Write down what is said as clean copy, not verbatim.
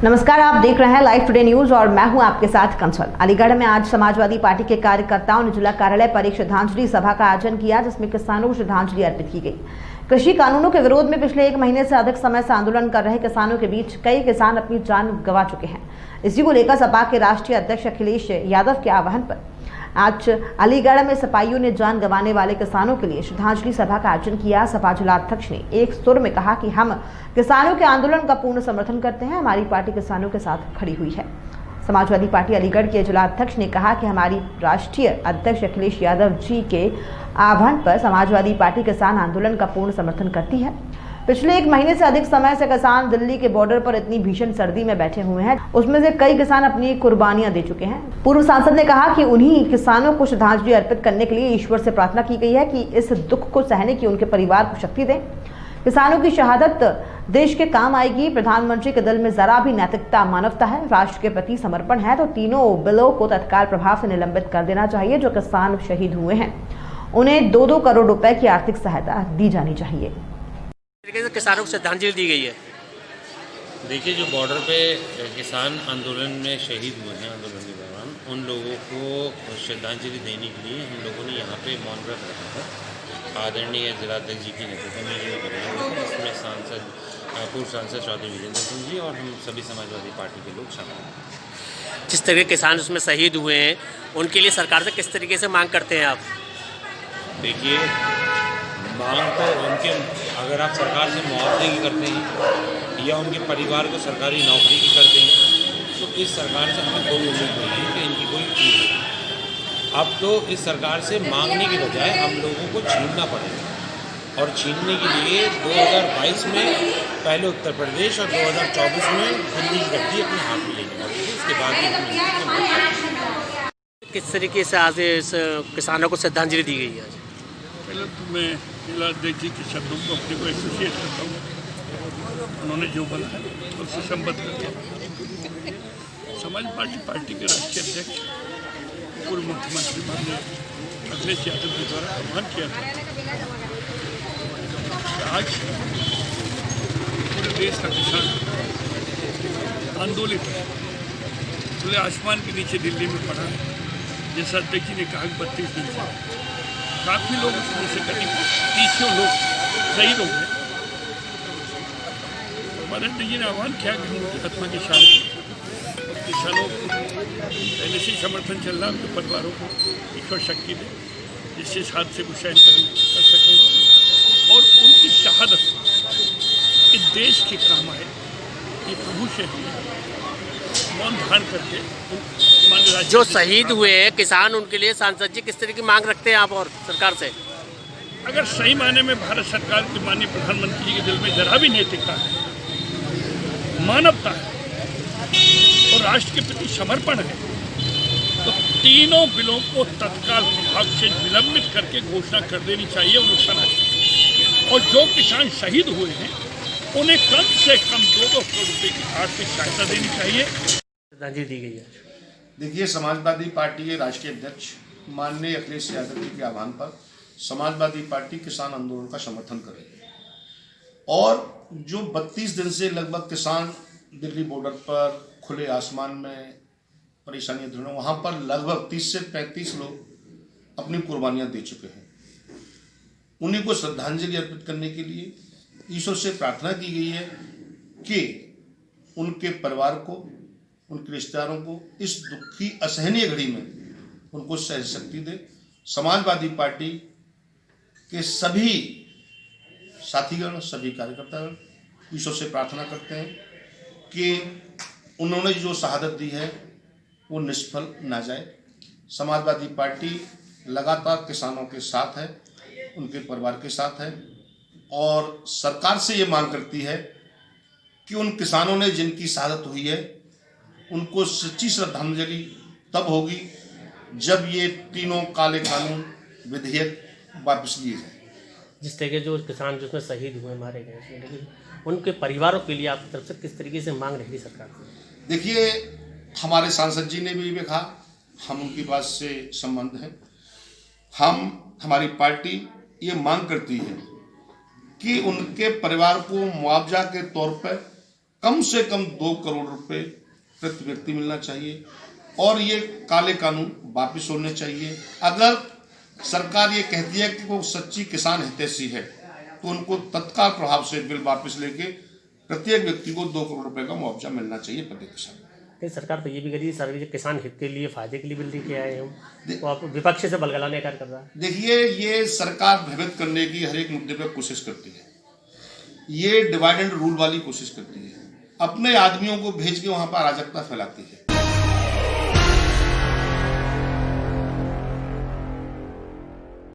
नमस्कार, आप देख रहे हैं लाइव टुडे न्यूज और मैं हूं आपके साथ कंसल। अलीगढ़ में आज समाजवादी पार्टी के कार्यकर्ताओं ने जिला कार्यालय पर एक श्रद्धांजलि सभा का आयोजन किया, जिसमें किसानों को श्रद्धांजलि अर्पित की गई। कृषि कानूनों के विरोध में पिछले 1 महीने से अधिक समय से आंदोलन कर रहे किसानों के बीच कई किसान अपनी जान गंवा चुके हैं। इसी को लेकर सपा के राष्ट्रीय अध्यक्ष अखिलेश यादव के आह्वान पर आज अलीगढ़ में सपाइयों ने जान गंवाने वाले किसानों के लिए श्रद्धांजलि सभा का आयोजन किया। सपा जिलाध्यक्ष ने एक सुर में कहा कि हम किसानों के आंदोलन का पूर्ण समर्थन करते हैं, हमारी पार्टी किसानों के साथ खड़ी हुई है। समाजवादी पार्टी अलीगढ़ के जिलाध्यक्ष ने कहा कि हमारी राष्ट्रीय अध्यक्ष अखिलेश यादव जी के आह्वान पर समाजवादी पार्टी किसान आंदोलन का पूर्ण समर्थन करती है। पिछले 1 महीने से अधिक समय से किसान दिल्ली के बॉर्डर पर इतनी भीषण सर्दी में बैठे हुए हैं, उसमें से कई किसान अपनी कुर्बानियां दे चुके हैं। पूर्व सांसद ने कहा कि उन्हीं किसानों को श्रद्धांजलि अर्पित करने के लिए ईश्वर से प्रार्थना की गई है कि इस दुख को सहने की उनके परिवार को शक्ति दें। किसानों की शहादत देश के काम आएगी। प्रधानमंत्री के दिल में जरा भी नैतिकता, मानवता है, राष्ट्र के प्रति समर्पण है, तो तीनों बिलों को तत्काल प्रभाव से निलंबित कर देना चाहिए। जो किसान शहीद हुए हैं उन्हें 2-2 करोड़ रुपए की आर्थिक सहायता दी जानी चाहिए। किसानों को श्रद्धांजलि दी गई है। देखिए, जो बॉर्डर पे किसान आंदोलन में शहीद हुए हैं आंदोलन के दौरान, उन लोगों को श्रद्धांजलि देने के लिए हम लोगों ने यहाँ पे मौन व्रत रखा था। आदरणीय जिलाध्यक्ष जी की नेतृत्व में ये कार्यक्रम, इसमें पूर्व सांसद चौधरी वीरेंद्र सिंह जी और हम सभी समाजवादी पार्टी के लोग शामिल हैं। जिस तरह के किसान उसमें शहीद हुए हैं, उनके लिए सरकार से किस तरीके से मांग करते हैं आप? देखिए, मांग तो उनके, अगर आप सरकार से मुआवजे की करते हैं या उनके परिवार को सरकारी नौकरी की करते हैं, तो इस सरकार से हमें कोई उम्मीद नहीं है कि इनकी कोई चीज़ है। अब तो इस सरकार से मांगने की बजाय हम लोगों को छीनना पड़ेगा, और छीनने के लिए 2022 में पहले उत्तर प्रदेश और 2024 में दिल्ली की गद्दी अपने हाथ में लेने वाली थी। उसके बाद भी किस तरीके से आज इस किसानों को श्रद्धांजलि दी गई है? पहले तो मैं जिलाध्यक्ष जी के शब्दों को अपने को एसोसिएट करता हूँ, उन्होंने जो बोला है उससे संबद्ध करता हूँ। समाजवादी पार्टी के राष्ट्रीय अध्यक्ष पूर्व मुख्यमंत्री माननीय अखिलेश यादव के द्वारा आह्वान किया था कि आज पूरे देश का किसान आंदोलित है, खुले आसमान के नीचे दिल्ली में पड़ा है। जैसा अध्यक्ष जी ने कहा कि 32 दिन से काफ़ी लोग, जैसे करीब 30 लोग शहीद हो गए। हमारे जी ने आह्वान किया कि उनकी आत्मा की शांति, किसानों को पहले से समर्थन चल रहा है, उनके परिवारों को ईश्वर शक्ति दे, जिससे इस हादसे को सहन कर सकें और उनकी शहादत इस देश के काम आए। ये प्रभु से मौन धारण करके जो शहीद हुए हैं किसान, उनके लिए सांसद जी किस तरह की मांग रखते हैं आप और सरकार से? अगर सही मायने में भारत सरकार के माननीय प्रधानमंत्री जी के दिल में जरा भी नैतिकता है, मानवता है और राष्ट्र के प्रति समर्पण है, तो तीनों बिलों को तत्काल प्रभाव से निलंबित करके घोषणा कर देनी चाहिए और नुकसान है। और जो किसान शहीद हुए हैं उन्हें कम से कम 2-2 करोड़ रुपये की आर्थिक सहायता देनी चाहिए। श्रद्धांजलि दी गई है। देखिए, समाजवादी पार्टी के राष्ट्रीय अध्यक्ष माननीय अखिलेश यादव जी के आह्वान पर समाजवादी पार्टी किसान आंदोलन का समर्थन करेगी। और जो 32 दिन से लगभग किसान दिल्ली बॉर्डर पर खुले आसमान में परेशानियां झेल रहे हैं, वहाँ पर लगभग 30 से 35 लोग अपनी कुर्बानियां दे चुके हैं। उन्हीं को श्रद्धांजलि अर्पित करने के लिए ईश्वर से प्रार्थना की गई है कि उनके परिवार को, उनके रिश्तेदारों को इस दुख की असहनीय घड़ी में उनको सहन शक्ति दे। समाजवादी पार्टी के सभी साथीगण, सभी कार्यकर्तागण ईश्वर से प्रार्थना करते हैं कि उन्होंने जो शहादत दी है वो निष्फल ना जाए। समाजवादी पार्टी लगातार किसानों के साथ है, उनके परिवार के साथ है, और सरकार से ये मांग करती है कि उन किसानों ने जिनकी शहादत हुई है उनको सच्ची श्रद्धांजलि तब होगी जब ये तीनों काले कानून विधेयक वापस लिए जाए। जिस तरह के जो किसान जिसमें शहीद हुए, मारे गए, लेकिन उनके परिवारों के लिए आपकी तरफ से किस तरीके से मांग रहेगी सरकार से? देखिए, हमारे सांसद जी ने भी कहा, हम उनकी बात से संबंध है। हमारी पार्टी ये मांग करती है कि उनके परिवार को मुआवजा के तौर पर कम से कम 2 करोड़ रुपए प्रति व्यक्ति मिलना चाहिए और ये काले कानून वापिस होने चाहिए। अगर सरकार ये कहती है कि वो सच्ची किसान हितैषी है तो उनको तत्काल प्रभाव से बिल वापस लेके प्रत्येक व्यक्ति को 2 करोड़ रुपए का मुआवजा मिलना चाहिए प्रत्येक किसान। सरकार तो ये भी करी सर, किसान हित के लिए फायदे के लिए बिल लेके आए हम, तो आप विपक्ष से बलगलाने का कार्य कर रहा है। देखिए, ये सरकार भ्रमित करने की हर एक मुद्दे पर कोशिश करती है। ये डिवाइड एंड रूल वाली कोशिश करती है, अपने आदमियों को भेज के वहां पर अराजकता फैलाती है।